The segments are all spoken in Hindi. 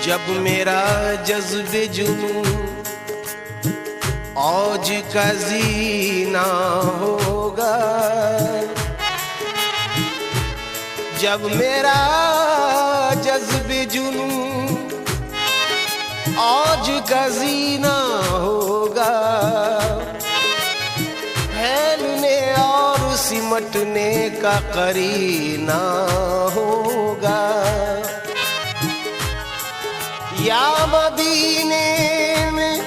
जब मेरा जज्बे जुनून औज का जीना होगा, जब मेरा जज्बे जुनून औज का जीना होगा, फैलने और सिमटने का करीना होगा। या मदीने में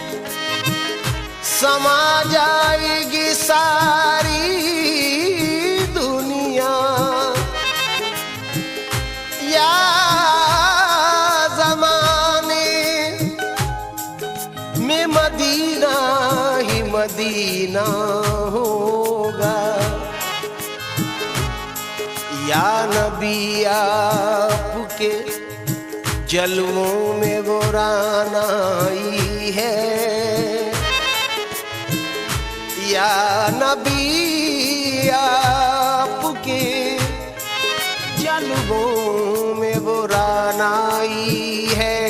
समा जाएगी सारी दुनिया, या ज़माने में मदीना ही मदीना होगा। या नबी आपके जलवों में वो रानाई है, या नबी आपके जलवों में वो रानाई है।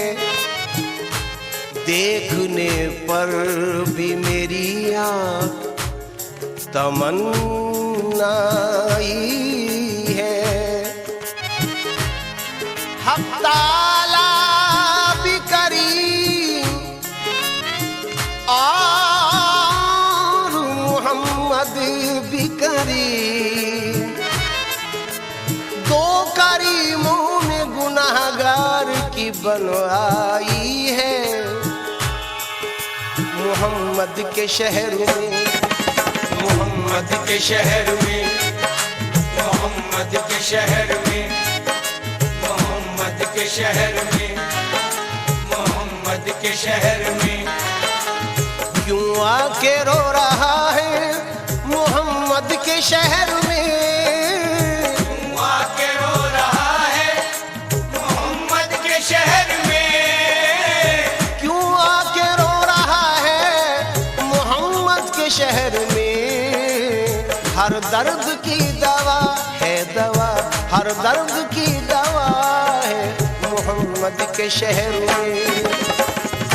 देखने पर भी मेरी आँख तमन्नाई है। हक ताला भी करीम और मोहम्मद भी करीम, दो करीमों ने गुनाहगार की बनवाई है। मोहम्मद के शहर में, मोहम्मद के शहर में, मोहम्मद के शहर में, मोहम्मद के शहर में, मोहम्मद के शहर में क्यों आके रो रहा है मोहम्मद के शहर में, क्यों आके रो रहा है मोहम्मद के शहर में, क्यों आके रो रहा है मोहम्मद के शहर में। हर दर्द की दवा है दवा, हर दर्द की दवा है मोहम्मद के शहर में।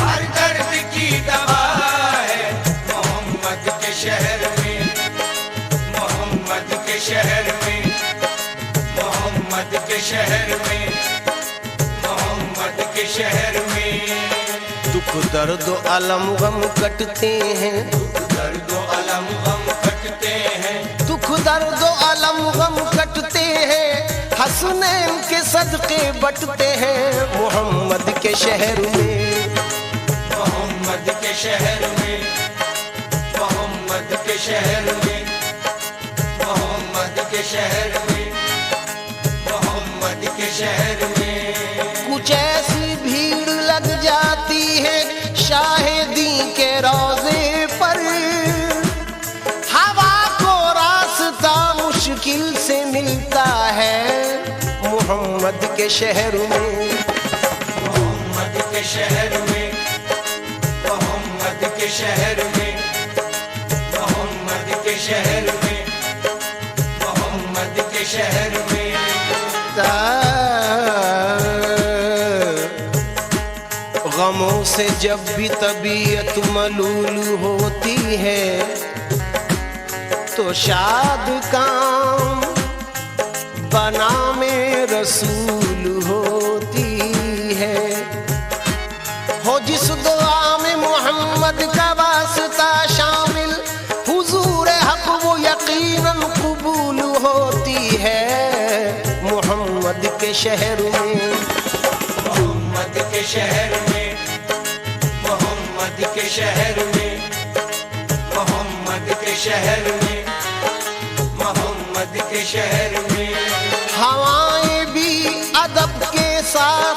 हर दर्द की दवा है मोहम्मद के शहर में, मोहम्मद के शहर में, मोहम्मद के शहर में, मोहम्मद के शहर में। दुख दर्द अलम गम कटते हैं, दुख दर्द अलम गम कटते हैं, दुख दर्द अलम गम कटते हैं, हसनैन के सदके बटते हैं मोहम्मद के शहर में, मोहम्मद के शहर में, मोहम्मद के शहर में, मोहम्मद के शहर में, मोहम्मद के शहर में। कुछ ऐसी भीड़ लग जाती है शाहिदी के रोज़े पर, हवा को रास्ता मुश्किल से मिलता है मोहम्मद के शहर में, मोहम्मद के शहर में, मोहम्मद के शहर में, मोहम्मद के शहर में, मोहम्मद के शहर में। गमों से जब भी तबीयत मलूल होती है तो शाद काम बना में रसूल होती है। हो जिस दुआ में मोहम्मद का वास्ता शामिल, हुजूर हक वो यकीनन कबूल होती है मोहम्मद के शहर में, मोहम्मद के शहर में, मोहम्मद के शहर में, मोहम्मद के शहर में, मोहम्मद मोहम्मद के शहर में। हवाएं भी अदब के साथ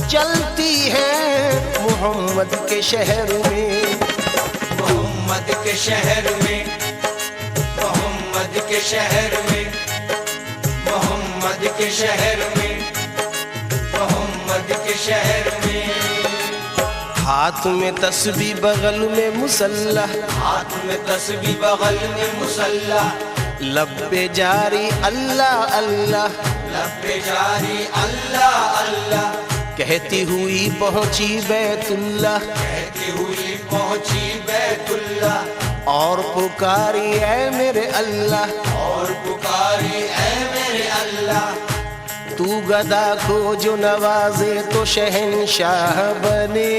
चलती हैं मोहम्मद के शहर में। मोहम्मद के शहर में, मोहम्मद के शहर में, मोहम्मद के शहर में, मोहम्मद के शहर में। हाथ में तस्बीह बगल में मुसल्ला, हाथ में तस्बीह बगल में मुसल्ला, लब पे जारी अल्लाह अल्लाह, लब पे जारी अल्लाह अल्लाह, कहती हुई पहुंची बैतुल्लाह, कहती हुई पहुंची बैतुल्लाह, और पुकारी ऐ मेरे अल्लाह, और पुकारी ऐ मेरे अल्लाह। तू गदा को जो नवाजे तो शहंशाह बने,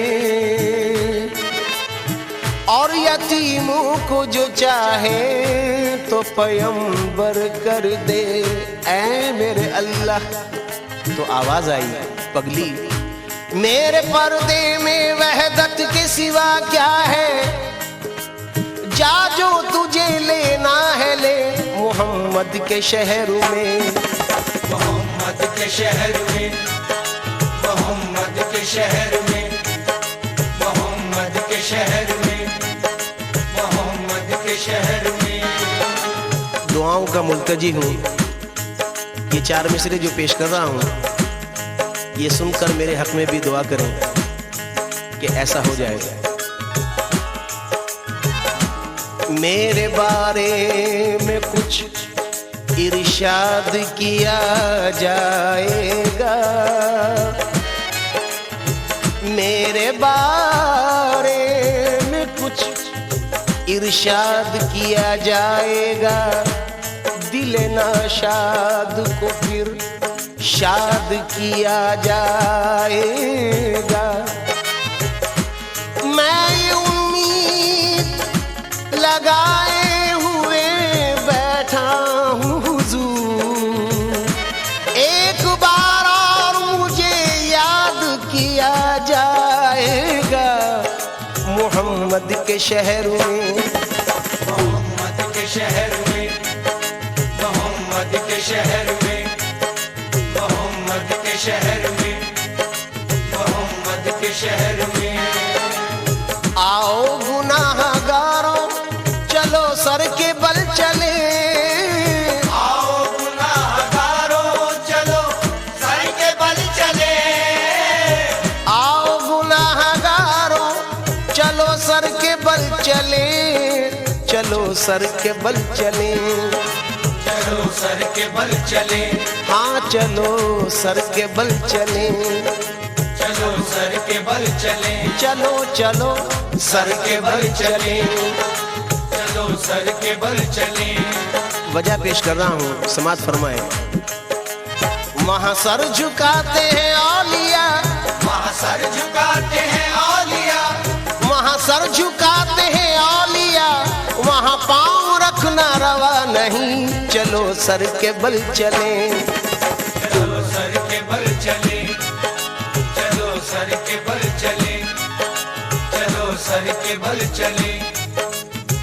और यतीमों को जो चाहे तो पैगंबर कर दे ऐ मेरे अल्लाह। तो आवाज आई पगली, मेरे पर्दे में वहदत के सिवा क्या है, जा जो तुझे लेना है ले मोहम्मद के शहर में। मोहम्मद के शहर में, मोहम्मद के शहर में, मोहम्मद के शहर में, मोहम्मद के शहर में। दुआओं का मुल्तजी हूँ, ये 4 मिसरे जो पेश कर रहा हूँ ये सुनकर मेरे हक में भी दुआ करें कि ऐसा हो जाए। मेरे बारे में कुछ इरशाद किया जाएगा, मेरे बारे में कुछ इरशाद किया जाएगा, दिल नाशाद को फिर शाद किया जाएगा। मैं ये उम्मीद लगाए हुए बैठा हूँ हुजूर, एक बार और मुझे याद किया जाएगा मोहम्मद के शहर में। मोहम्मद के शहर में, मोहम्मद के शहर में, मोहम्मद के शहर में, मोहम्मद के शहर में। आओ गुनाहगारों चलो सर के बल चले, आओ गुनाहगारों चलो सर के बल चले, आओ गुनाहगारों चलो सर के बल चले, चलो सर के बल चले, चलो सर के बल चले, हाँ चलो सर के बल चले, चलो सर के बल चले, चलो चलो सर के बल चले। चलो सर के बल चले। वजह पेश कर रहा हूँ, समाज फरमाए। वहाँ सर झुकाते हैं औलिया, वहाँ सर झुकाते हैं औलिया, वहाँ सर झुकाते हैं औलिया, वहाँ पाँव रखना रवा नहीं, चलो सर के बल चले। चलो सर के बल चले, चलो सर के बल चले, चलो सर के बल चले,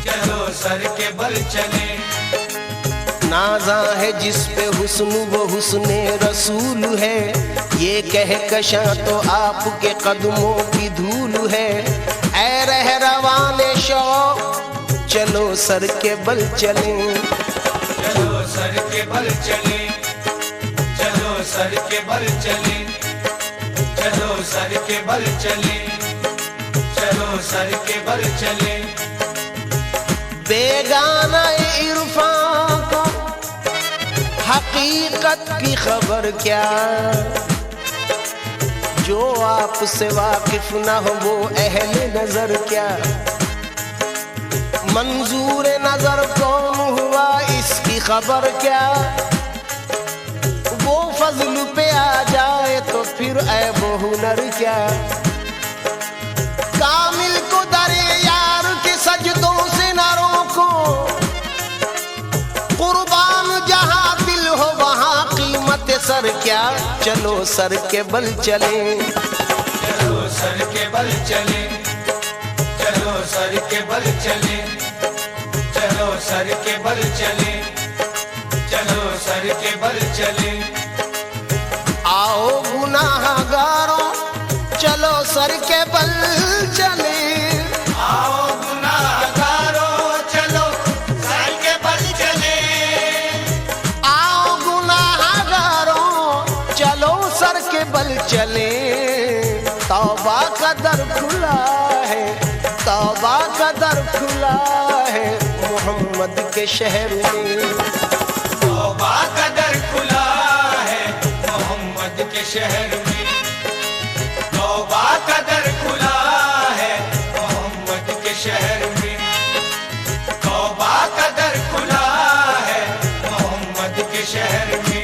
चलो सर के बल चले। नाजा है जिस पे हुस्न वो हुस्ने रसूल है, ये कह कशा तो आपके कदमों की धूल है, ऐ रह रवाने शौक चलो सर के बल चले। चलो सर के बल चले, चलो सर के बल चले, चलो सर के बल चले, चलो सर के बल चले। बेगाना इरफान को हकीकत की खबर क्या, जो आपसे वाकिफ ना हो वो अहले नजर क्या, मंजूर नजर कौन हुआ इसकी खबर क्या, वो फजल पे आ जाए तो फिर ऐब हुनर क्या, कामिल को दरे यार के सजदों से न रोको, कुर्बान जहां दिल हो वहां कीमत सर क्या, चलो सर के बल चले। चलो सर के बल चले, चलो सर के बल चले, चलो सर के बल चले, चलो तौबा का दर खुला है, तौबा का दर खुला है मोहम्मद के शहर में। तौबा का दर खुला है मोहम्मद के शहर में, तौबा का दर खुला है मोहम्मद के शहर में, तौबा का दर खुला है मोहम्मद के शहर में।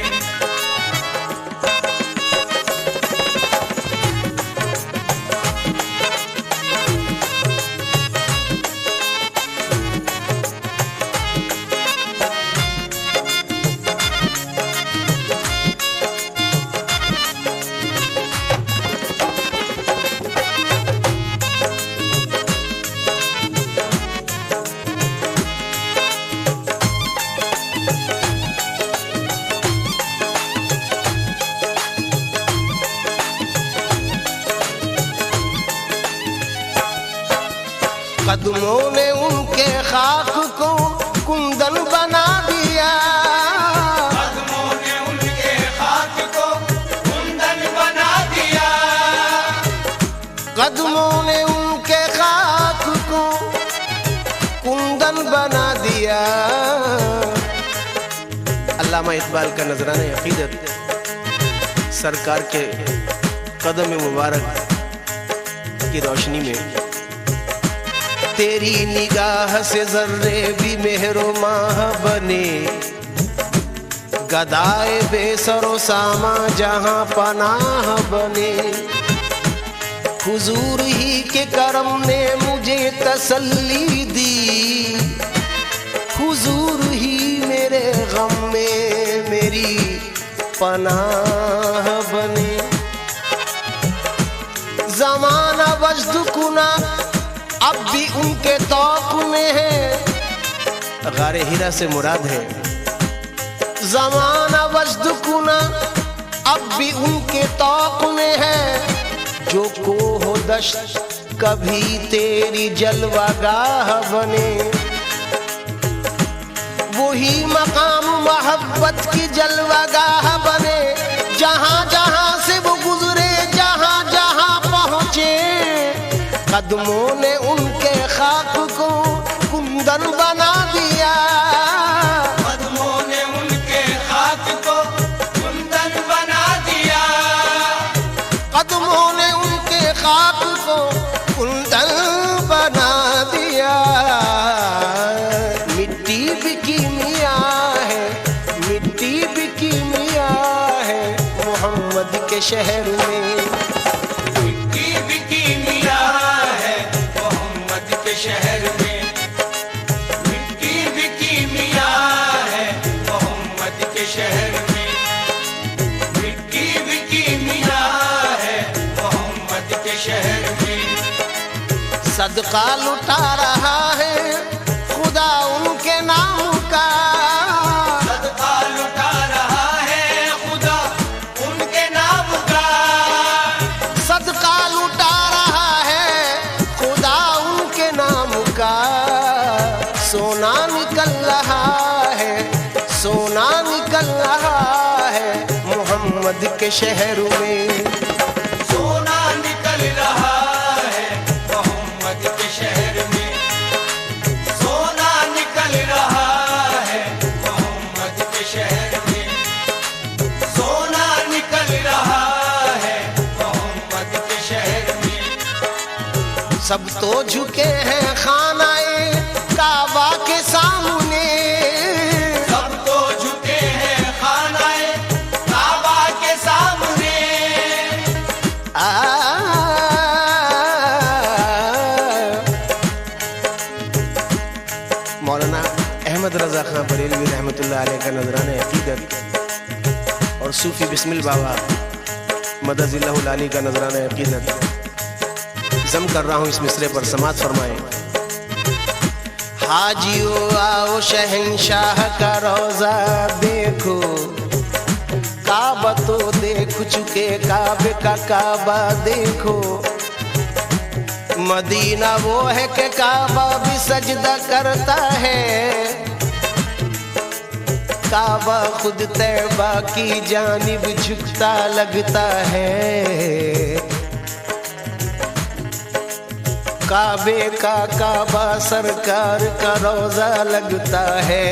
कदमों ने उनके खाक को कुंदन बना दिया, कदमों ने उनके खाक को कुंदन बना दिया, कदमों ने उनके खाक को कुंदन बना दिया। अल्लामा इकबाल का नजराना अकीदत सरकार के कदम मुबारक की रोशनी में, तेरी निगाह से जर्रे भी मेहरो माह बने, गदाए बेसरो सामा जहां पनाह बने। हुजूर ही के करम ने मुझे तसल्ली दी, हुजूर ही मेरे गम में मेरी पनाह बने। जमाना वजद कुना अब भी उनके तौक में है, गारे हीरा से मुराद है। ज़माना वजद कुना अब भी उनके तौक में है, जो को हो दश्त कभी तेरी जलवागाह बने। वही मकाम मोहब्बत की जलवागाह बने, जहां जहां से वो गुजरे जहां जहां पहुंचे। कदमों ने उनके खाक को कुंदन बना दिया, कदमों ने उनके खाक को कुंदन बना दिया, कदमों ने उनके खाक को कुंदन बना दिया। मिट्टी भी कीमिया है, मिट्टी भी कीमिया है मोहम्मद के शहर में। मिट्टी भी कीमिया है मोहम्मद के शहर में, मिट्टी भी कीमिया है मोहम्मद के शहर में, मिट्टी भी कीमिया है मोहम्मद के शहर में। सदका लुटा रहा है खुदा उनके नाम का, सदका लुटा रहा है खुदा उनके नाम का, सदका लुटा रहा है खुदा उनके नाम का। सोना निकल रहा है, सोना निकल रहा है मोहम्मद के शहर में। सोना निकल रहा है मोहम्मद के शहर में, सोना निकल रहा है मोहम्मद के शहर में, सोना निकल रहा है मोहम्मद के शहर में। सब तो झुके हैं खानाए काबा के सामने, सब तो झुके हैं खानाए काबा के सामने। मौलाना अहमद रजा खां बरेलवी रहमतुल्लाह अलैह का नजराना अकीदत और सूफी बिस्मिल बाबा मदजिल्लाहुल आली का नजराना अकीदत जम कर रहा हूँ इस मिसरे पर, समात फरमाए। हाजियो आओ शहंशाह का रोजा देखो, काबा तो देख चुके काबे का काबा देखो। मदीना वो है कि काबा भी सजदा करता है, काबा खुद तैबा की जानिब झुकता लगता है। काबे का काबा सरकार का रोजा लगता है।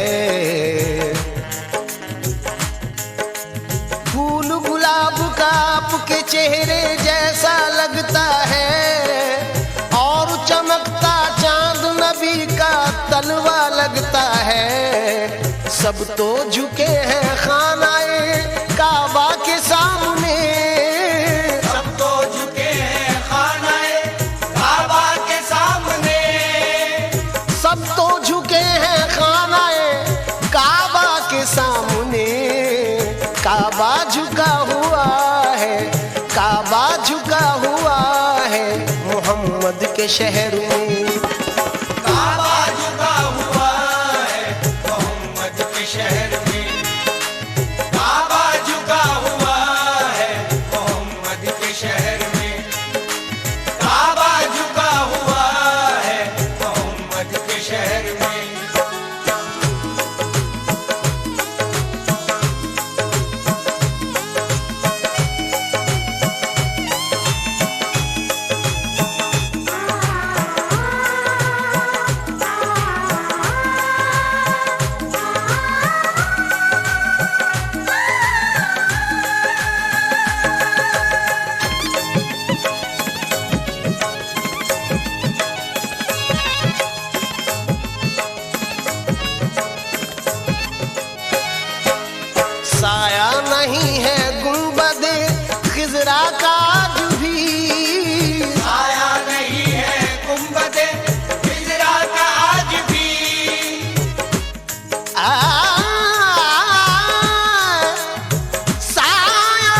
फूल गुलाब का आपके चेहरे जैसा लगता है, और चमकता चांद नबी का तलवा लगता है। सब तो झुके हैं खानाए काबा के सामने, सब तो झुके हैं खानाए काबा के सामने, सब तो झुके हैं खानाए काबा के सामने। काबा झुका हुआ है, काबा झुका हुआ है मोहम्मद के शहर में। काबा झुका हुआ है मोहम्मद के शहर में, काबा झुका हुआ है मोहम्मद के शहर में, काबा झुका हुआ है मोहम्मद के शहर में। साया नहीं है गुंबदे खिजरा का आज भी, साया नहीं है गुंबदे हिजरा का आज भी, साया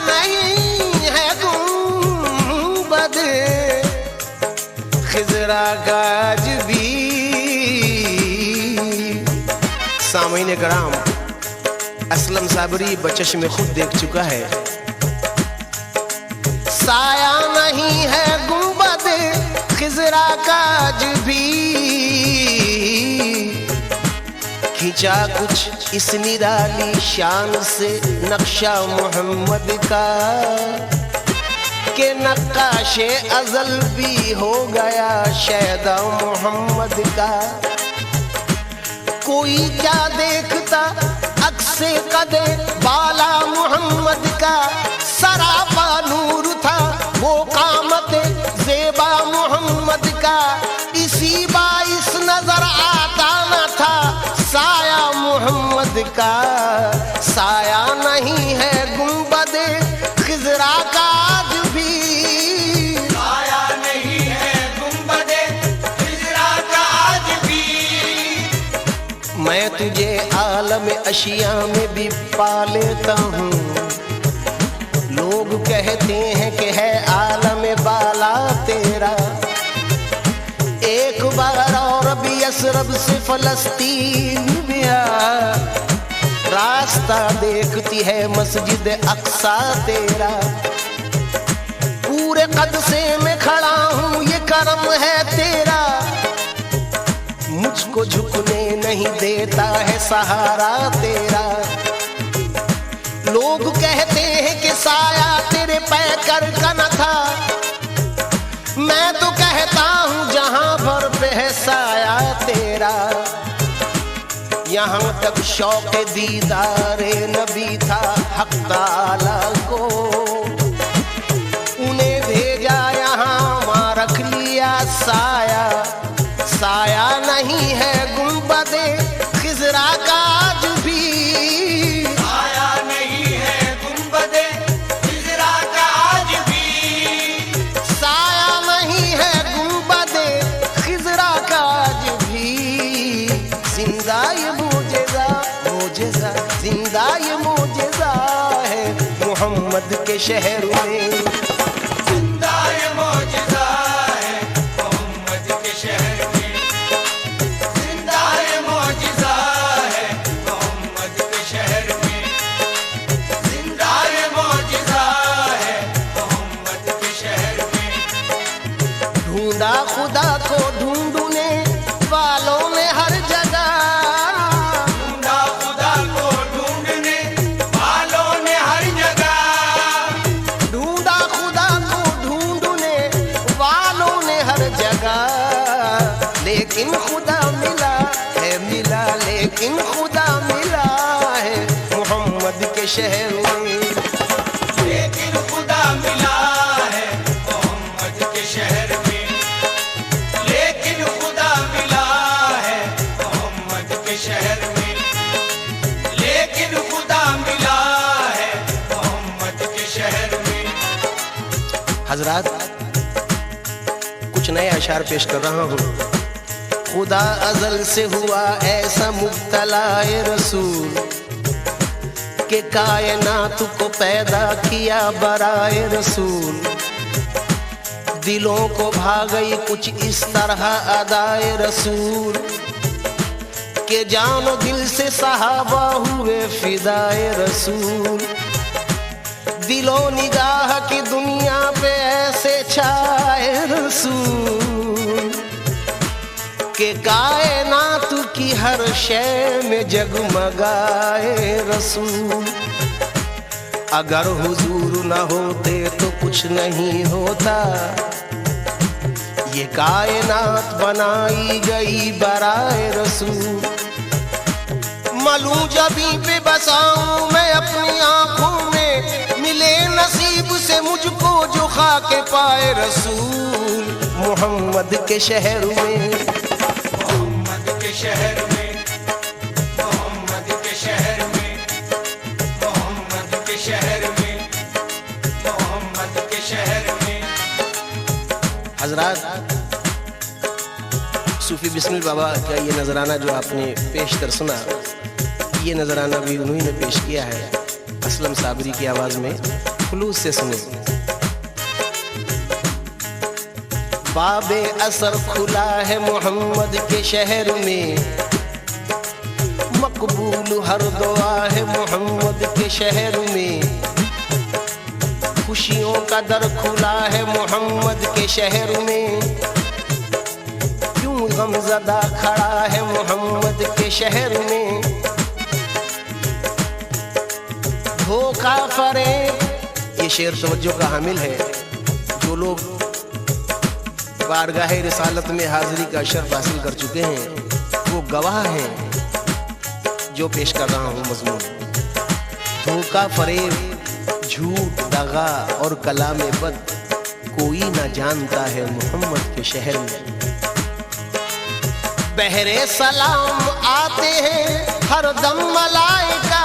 नहीं है गुंबदे खिजरा का आज भी। सामीन कराम, असलम साबरी बचश में खुद देख चुका है। साया नहीं है गुंबद खिजरा का आज भी, खींचा कुछ इस निराली शान से नक्शा मोहम्मद का, के नक्काशे अजल भी हो गया शैदा मोहम्मद का। कोई क्या देखता अक्से कदे बाला मोहम्मद का, सरापा नूर था वो कामते जेबा मोहम्मद का। इसी बाइस नजर आता न था साया मोहम्मद का। साया नहीं है गुंबदे खिजरा का आज भी, साया नहीं है गुंबदे हिजरा का आज भी। मैं तुझे आलम अशिया में भी पा लेता हूँ। लोग कहते हैं कि है आलम बाला तेरा। एक बार और भी यसरब से फलस्तीन में आ, रास्ता देखती है मस्जिद अक्सा तेरा। पूरे कद से मैं खड़ा हूँ ये करम है तेरा, मुझको झुकने नहीं देता है सहारा तेरा। लोग कहते हैं कि साया तेरे पैकर का न था, मैं तो कहता हूँ जहां भर पे है साया तेरा। यहाँ तक शौक दीदारे नबी था हक ताला को, उन्हें भेजा यहाँ वहाँ रख लिया साया। साया नहीं है गुंबदे खिजरा का आज भी, साया नहीं है गुंबदे हिजरा का आज भी। साया नहीं है गुंबदे खिजरा का आज भी। जिंदा ये मोजेजा मोजेजा, जिंदा ये मोजेजा है मोहम्मद के शहर में। जिंदा ये मौजज़ा है मोहम्मद के शहर में, जिंदा ये मौजज़ा है मोहम्मद के शहर में, जिंदा ये मौजज़ा है मोहम्मद के शहर में। ढूंढा खुदा को ढूंढने वालों ने हर जगह, ढूंढा खुदा को ढूंढने वालों ने हर जगह, ढूंढा खुदा को ढूंढने वालों ने हर हर जगह, लेकिन खुदा मिला है, मिला लेकिन खुदा मिला है मोहम्मद के शहर में। लेकिन खुदा मिला है मोहम्मद के शहर में, लेकिन खुदा मिला है मोहम्मद के शहर में, लेकिन खुदा मिला है मोहम्मद के शहर में। हजरात, कुछ नए अशार पेश कर रहा हूँ। खुदा अज़ल से हुआ ऐसा मुब्तला रसूल के कायनात को पैदा किया बराए रसूल। दिलों को भा गई कुछ इस तरह अदाए रसूल के जानो दिल से सहाबा हुए फिदाए रसूल। दिलो निगाह की दुनिया पे ऐसे छाए रसूल के कायनात की हर शय में जगमगाए रसूल। अगर हुजूर न होते तो कुछ नहीं होता, ये कायनात बनाई गई बराए रसूल। मलूं जबी पे बसाऊं मैं अपनी आंखों में, मिले नसीब से मुझको जो खाके पाए रसूल मोहम्मद के शहर में। मोहम्मद के शहर में, मोहम्मद के शहर में, मोहम्मद के शहर में, मोहम्मद के शहर में। हजरात, सूफी बिस्मिल बाबा का ये नजराना जो आपने पेश कर सुना, ये नजराना भी उन्हीं ने पेश किया है असलम साबरी की आवाज में। खुलूस से सुने। बाबे असर खुला है मोहम्मद के शहर में, मकबूल हर दुआ है मोहम्मद के शहर में। खुशियों का दर खुला है मोहम्मद के शहर में, क्यों गमज़दा खड़ा है मोहम्मद के शहर में। धोखा फरेब, ये शेर तवज्जो का हामिल है। जो लोग बारगाह रिसालत में हाजिरी का शर्फ हासिल कर चुके हैं वो गवाह हैं जो पेश कर रहा हूँ मजमून। धोखा फरेब, झूठ, दगा और कलाम बद कोई ना जानता है मोहम्मद के शहर में। बहरे सलाम आते हैं हर दम मलाइका,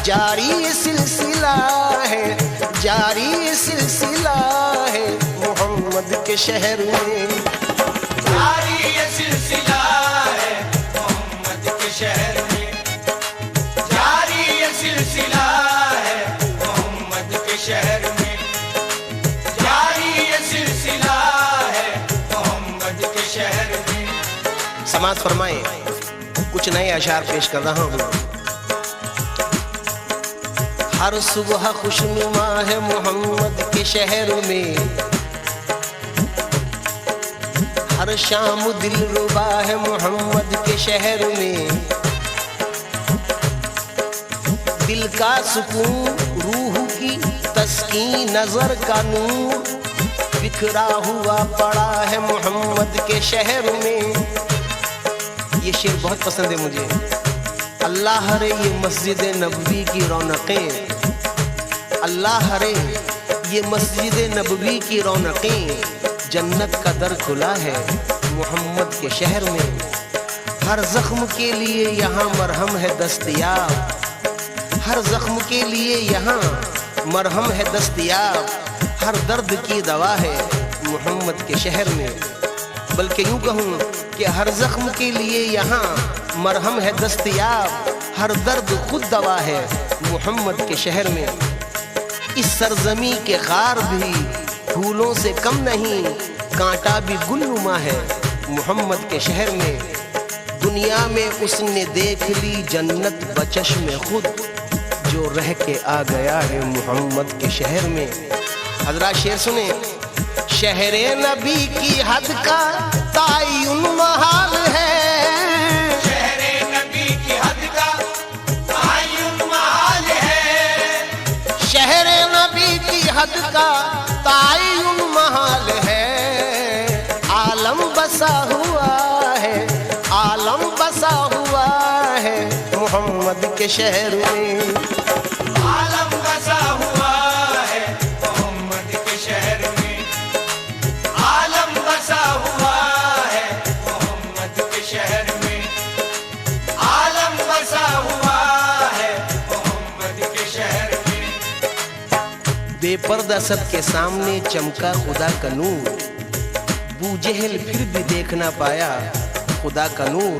जारी सिलसिला है, जारी सिलसिला है मोहम्मद के शहर में। जारी ये सिलसिला है मोहम्मद के शहर में, जारी ये सिलसिला है मोहम्मद के शहर में, जारी ये सिलसिला है मोहम्मद के शहर में। समाज फरमाए, कुछ नए अशार पेश कर रहा हूँ। हर सुबह खुशनुमा है मोहम्मद के शहर में, हर शाम दिलरुबा है मोहम्मद के शहर में। दिल का सुकून, रूह की तस्कीन, नजर का नूर बिखरा हुआ पड़ा है मोहम्मद के शहर में। ये शेर बहुत पसंद है मुझे। अल्लाह रे ये मस्जिद नबवी की रौनकें, अल्लाह रे ये मस्जिद नबवी की रौनकें, जन्नत का दर खुला है मोहम्मद के शहर में। हर जख्म के लिए यहाँ मरहम है दस्तयाब, हर जख्म के लिए यहाँ मरहम है दस्तयाब। हर दर्द की दवा है मोहम्मद के शहर में। बल्कि यूँ कहूँ कि हर जख्म के लिए यहाँ मरहम है दस्तयाब, हर दर्द खुद दवा है मोहम्मद के शहर में। इस सरजमी के खार भी फूलों से कम नहीं, कांटा भी गुलनुमा है मोहम्मद के शहर में। दुनिया में उसने देख ली जन्नत बचश्म खुद, जो रह के आ गया है मोहम्मद के शहर में। हजरात शेर सुने। शहरे नबी की हद का तायुन महाल है, आलम बसा हुआ है मोहम्मद के शहर में। आलम बसा हुआ है मोहम्मद के शहर में। आलम बसा हुआ है मोहम्मद के शहर में। आलम बसा हुआ है मोहम्मद के शहर में। बेपर्दा सबके सामने चमका खुदा का नूर, बूजहल फिर भी देख ना पाया खुदा का नूर।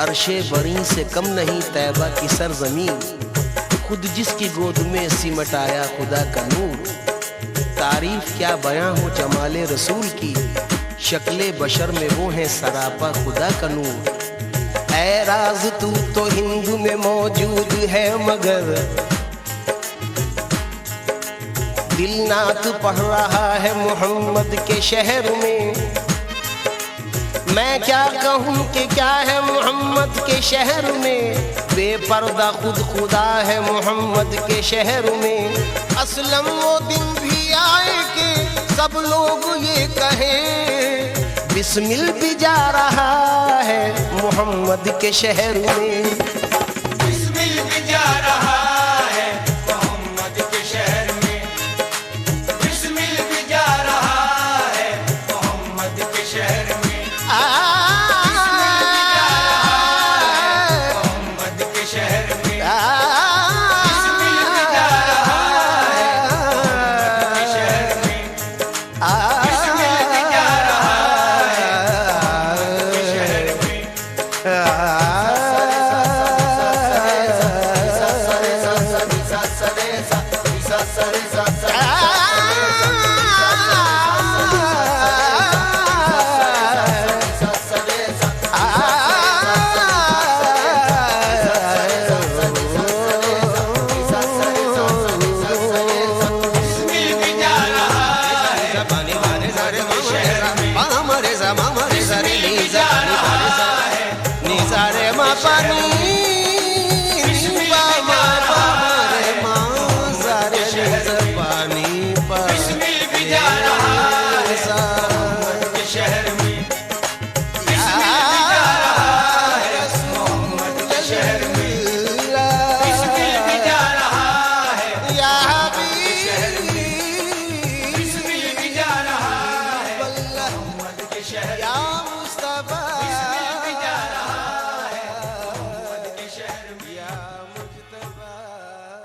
अर्शे बरी से कम नहीं तैबा की सरजमीन, खुद जिसकी गोद में सिमट आया खुदा का नूर। तारीफ क्या बयां हो जमाले रसूल की, शक्ले बशर में वो है सरापा खुदा का नूर। ऐ राज तू तो हिंदू में मौजूद है मगर दिल नात पढ़ रहा है मोहम्मद के शहर में। मैं क्या कहूँ कि क्या है मोहम्मद के शहर में, बेपर्दा खुद खुदा है मोहम्मद के शहर में। असलम वो दिन भी आए कि सब लोग ये कहें बिस्मिल भी जा रहा है मोहम्मद के शहर में। बिस्मिल भी जा रहा है मोहम्मद के शहर में। बिस्मिल भी जा रहा है मोहम्मद के शहर में। मोहम्मद के शहर में। बिस्मिल भी जा रहा है मोहम्मद के शहर में। बिस्मिल भी जा रहा है मोहम्मद के शहर में।